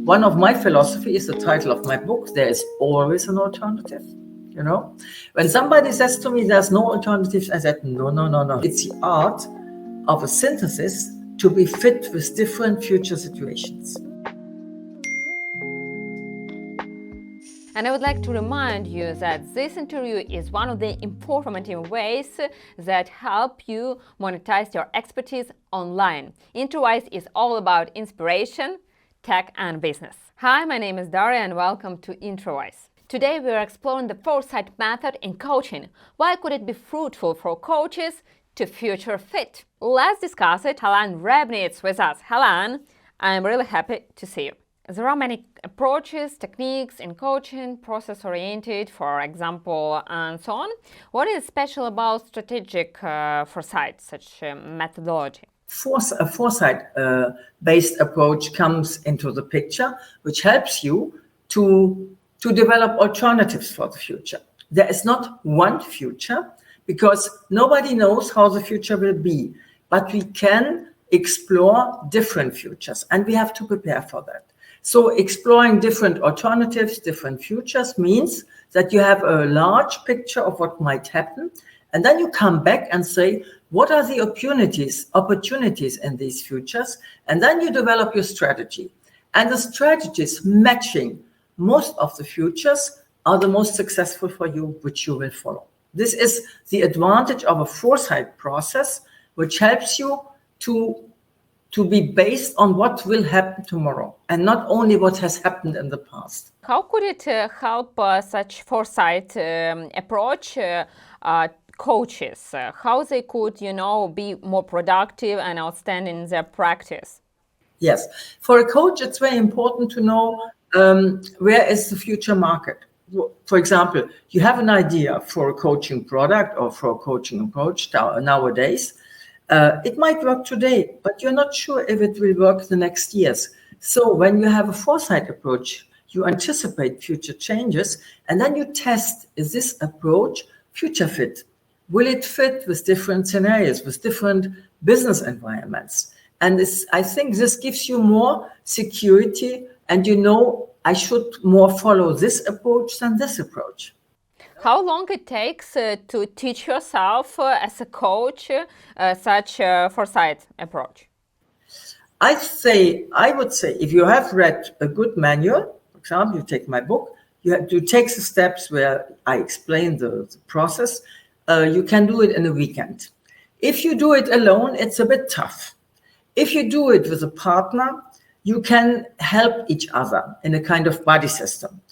One of my philosophy is the title of my book. There is always an alternative. You know, when somebody says to me, there's no alternatives, I said, no. It's the art of a synthesis to be fit with different future situations. And I would like to remind you that this interview is one of the informative ways that help you monetize your expertise online. Introwise is all about inspiration, tech, and business. Hi, my name is Daria, and welcome to Introwise. Today we are exploring the Foresight method in coaching. Why could it be fruitful for coaches to future fit? Let's discuss it. Hélène von Reibnitz with us. Hélène, I'm really happy to see you. There are many approaches, techniques in coaching, process-oriented, for example, and so on. What is special about strategic foresight, such methodology? A foresight-based approach comes into the picture, which helps you to develop alternatives for the future. There is not one future, because nobody knows how the future will be, but we can explore different futures, and we have to prepare for that. So exploring different alternatives, different futures means that you have a large picture of what might happen, and then you come back and say, what are the opportunities in these futures? And then you develop your strategy. And the strategies matching most of the futures are the most successful for you, which you will follow. This is the advantage of a foresight process, which helps you to be based on what will happen tomorrow, and not only what has happened in the past. How could it help such foresight approach coaches? How they could, be more productive and outstanding in their practice? Yes, for a coach, it's very important to know where is the future market. For example, you have an idea for a coaching product or for a coaching approach nowadays. It might work today, but you're not sure if it will work the next years. So when you have a foresight approach, you anticipate future changes, and then you test, is this approach future fit? Will it fit with different scenarios, with different business environments? And I think this gives you more security, and I should more follow this approach than this approach. How long it takes to teach yourself as a coach such a foresight approach? I would say if you have read a good manual, for example, you take my book, you take the steps where I explain the process, you can do it in a weekend. If you do it alone, it's a bit tough. If you do it with a partner, you can help each other in a kind of buddy system.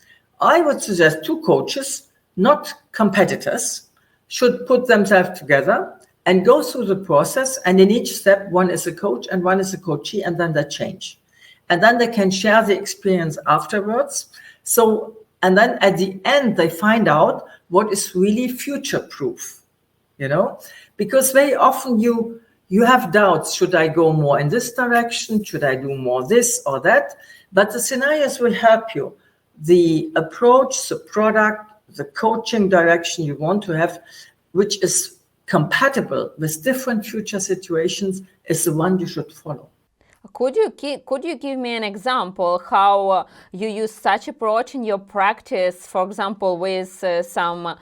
I would suggest two coaches, not competitors, should put themselves together and go through the process. And in each step, one is a coach and one is a coachee, and then they change. And then they can share the experience afterwards. And then at the end, they find out what is really future-proof, because very often you have doubts. Should I go more in this direction? Should I do more this or that? But the scenarios will help you. The approach, the product, the coaching direction you want to have, which is compatible with different future situations, is the one you should follow. Could you give me an example how you use such approach in your practice, for example, with some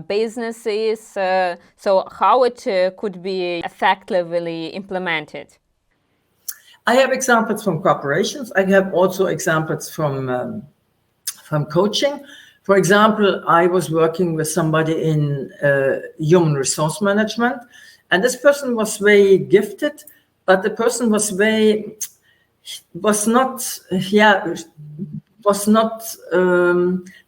businesses, so how it could be effectively implemented? I have examples from corporations. I have also examples from coaching. For example, I was working with somebody in human resource management, and this person was very gifted, but the person was not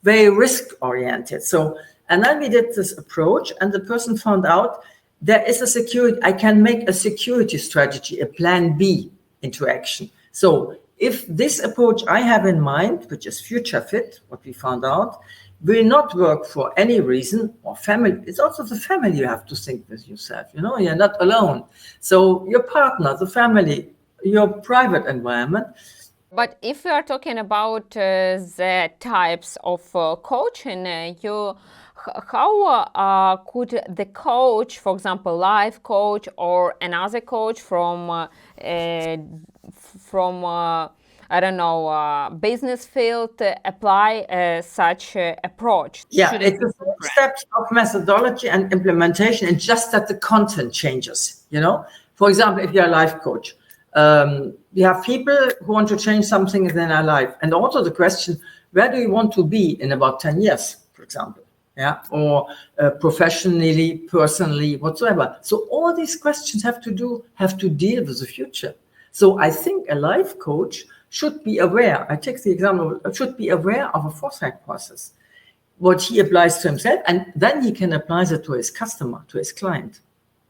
very risk oriented. So, and then we did this approach, and the person found out there is a security. I can make a security strategy, a plan B, into action. So if this approach I have in mind, which is future fit, what we found out, will not work for any reason, or family, it's also the family you have to think with yourself, you're not alone. So your partner, the family, your private environment. But if we are talking about the types of coaching, how could the coach, for example, life coach or another coach from I don't know, business field apply such approach? Yeah, it's the same steps of methodology and implementation. It's just that the content changes, For example, if you're a life coach, you have people who want to change something in their life. And also the question, where do you want to be in about 10 years, for example? Yeah, or professionally, personally, whatsoever. So all these questions have to deal with the future. So I think a life coach should be aware. I take the example, should be aware of a foresight process, what he applies to himself, and then he can apply that to his customer, to his client.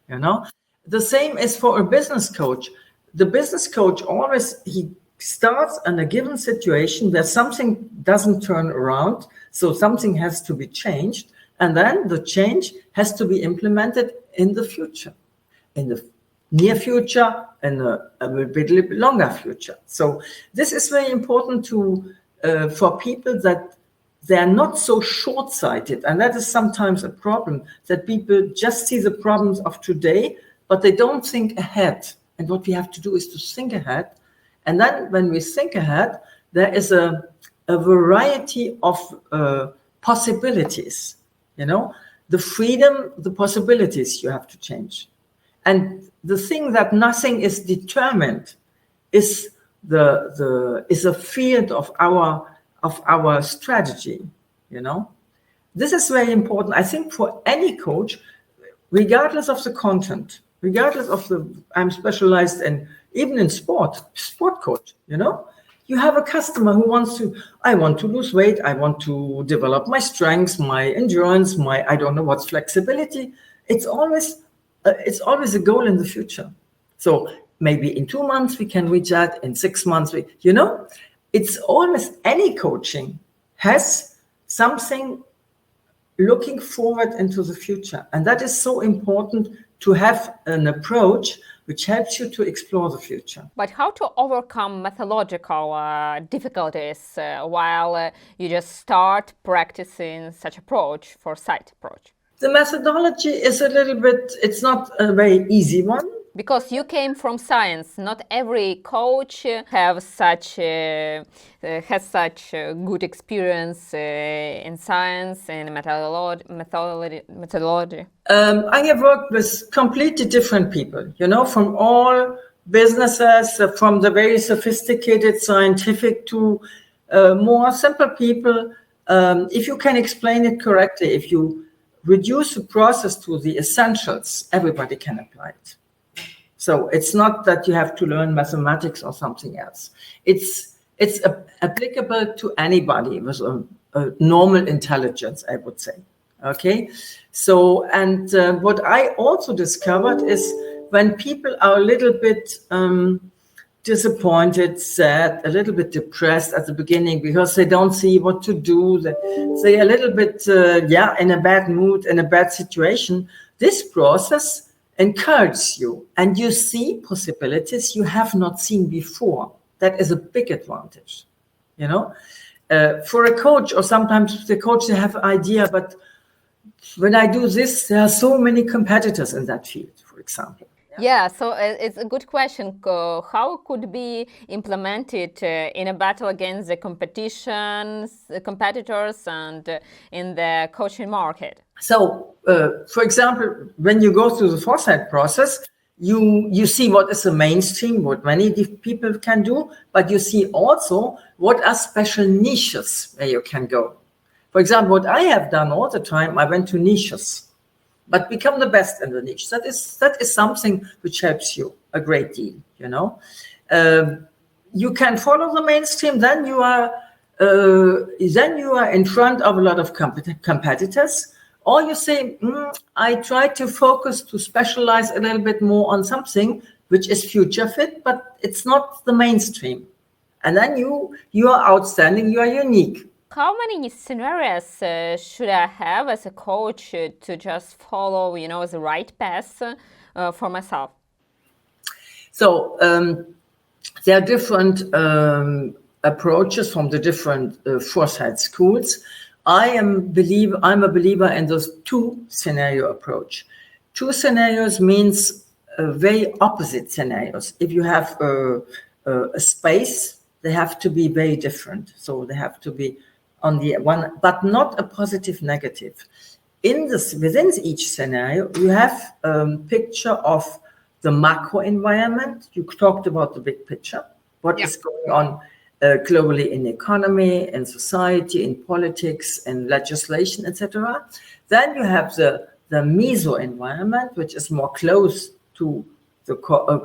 The same is for a business coach. The business coach he starts in a given situation where something doesn't turn around, so something has to be changed, and then the change has to be implemented in the future, in the near future, and a bit longer future. So this is very important for people that they are not so short-sighted, and that is sometimes a problem, that people just see the problems of today, but they don't think ahead. And what we have to do is to think ahead. And then when we think ahead, there is a variety of possibilities, the freedom, the possibilities you have to change. And the thing that nothing is determined is a field of our strategy, This is very important, I think, for any coach, regardless of the content, regardless of I'm specialized even in sport coach, You have a customer who I want to lose weight, I want to develop my strengths, my endurance, I don't know what's flexibility. It's always a goal in the future. So maybe in 2 months we can reach that, in 6 months, it's always, any coaching has something looking forward into the future. And that is so important, to have an approach which helps you to explore the future. But how to overcome methodological difficulties while you just start practicing such approach, foresight approach? The methodology is it's not a very easy one. Because you came from science, not every coach has such good experience in science and methodology. I have worked with completely different people, from all businesses, from the very sophisticated scientific to more simple people. If you can explain it correctly, if you reduce the process to the essentials, everybody can apply it. So it's not that you have to learn mathematics or something else. It's applicable to anybody with a normal intelligence, I would say. Okay. So, and what I also discovered is when people are a little bit disappointed, sad, a little bit depressed at the beginning because they don't see what to do, they're a little bit, in a bad mood, in a bad situation, this process encourages you, and you see possibilities you have not seen before. That is a big advantage, for a coach, or sometimes the coach, they have an idea, but when I do this, there are so many competitors in that field, for example. Yeah, so it's a good question. How could be implemented in a battle against the competitors and in the coaching market? So, for example, when you go through the foresight process, you see what is the mainstream, what many people can do, but you see also what are special niches where you can go. For example, what I have done all the time, I went to niches, but become the best in the niche. That is something which helps you a great deal, You can follow the mainstream, then you are in front of a lot of competitors. Or you say, I try to focus, to specialize a little bit more on something which is future fit, but it's not the mainstream. And then you are outstanding, you are unique. How many scenarios should I have as a coach to just follow, the right path for myself? So there are different approaches from the different foresight schools. I'm a believer in those 2 scenario approach. 2 scenarios means very opposite scenarios. If you have a space, they have to be very different. So they have to be on the one, but not a positive negative. Within each scenario, you have a picture of the macro environment. You talked about the big picture, what is going on globally in the economy, in society, in politics, in legislation, etc. Then you have the meso environment, which is more close to the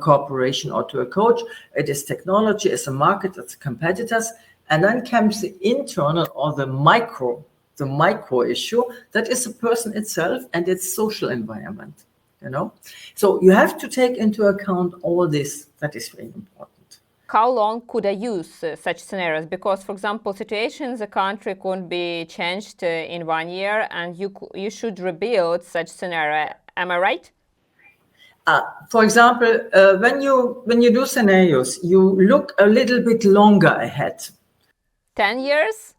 corporation or to a coach. It is technology, it's a market, it's competitors. And then comes the internal or the micro issue, that is the person itself and its social environment, So you have to take into account all this. That is very important. How long could I use such scenarios? Because, for example, situations a country could be changed in 1 year, and you should rebuild such scenario. Am I right? For example, when you do scenarios, you look a little bit longer ahead. 10 years?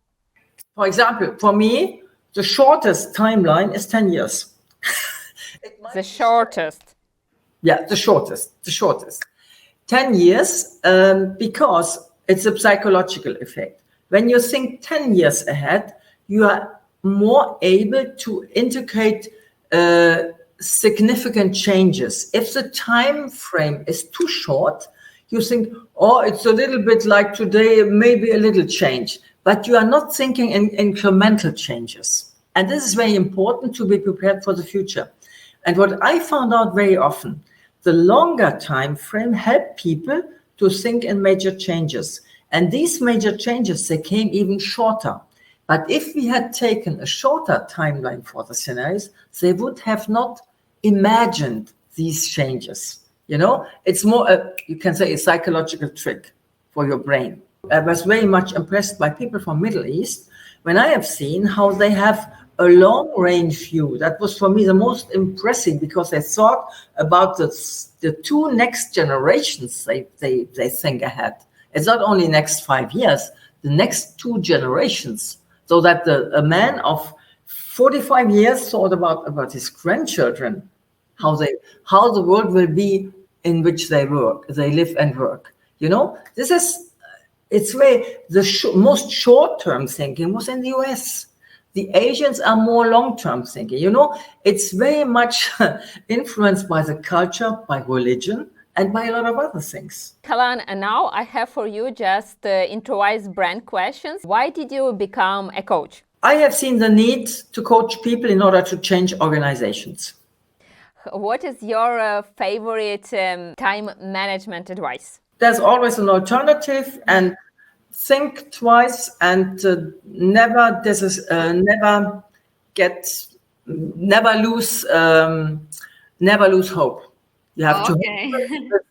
For example, for me, the shortest timeline is 10 years. The shortest? Yeah, the shortest. 10 years, because it's a psychological effect. When you think 10 years ahead, you are more able to integrate significant changes. If the time frame is too short, you think, it's a little bit like today, maybe a little change, but you are not thinking in incremental changes. And this is very important to be prepared for the future. And what I found out very often, the longer time frame helped people to think in major changes. And these major changes, they came even shorter. But if we had taken a shorter timeline for the scenarios, they would have not imagined these changes. It's more, you can say, a psychological trick for your brain. I was very much impressed by people from Middle East when I have seen how they have a long-range view. That was for me the most impressive, because they thought about the two next generations they think ahead. It's not only next 5 years, the next 2 generations. So that a man of 45 years thought about his grandchildren, how the world will be in which they live and work. It's where the most short-term thinking was in the US. The Asians are more long-term thinking. It's very much influenced by the culture, by religion, and by a lot of other things. Hélène, and now I have for you just Introwise brand questions. Why did you become a coach? I have seen the need to coach people in order to change organizations. What is your favorite time management advice? There's always an alternative, and think twice, and never lose hope. You have to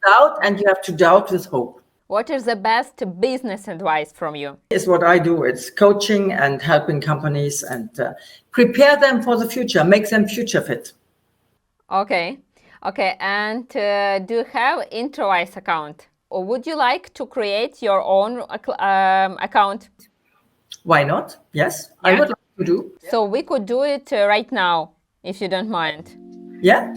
doubt, and you have to doubt with hope. What is the best business advice from you? It's what I do. It's coaching and helping companies and prepare them for the future, make them future fit. Okay. And do you have Introwise account? Or would you like to create your own account? Why not? Yes, yeah. I would like to do. So we could do it right now, if you don't mind. Yeah.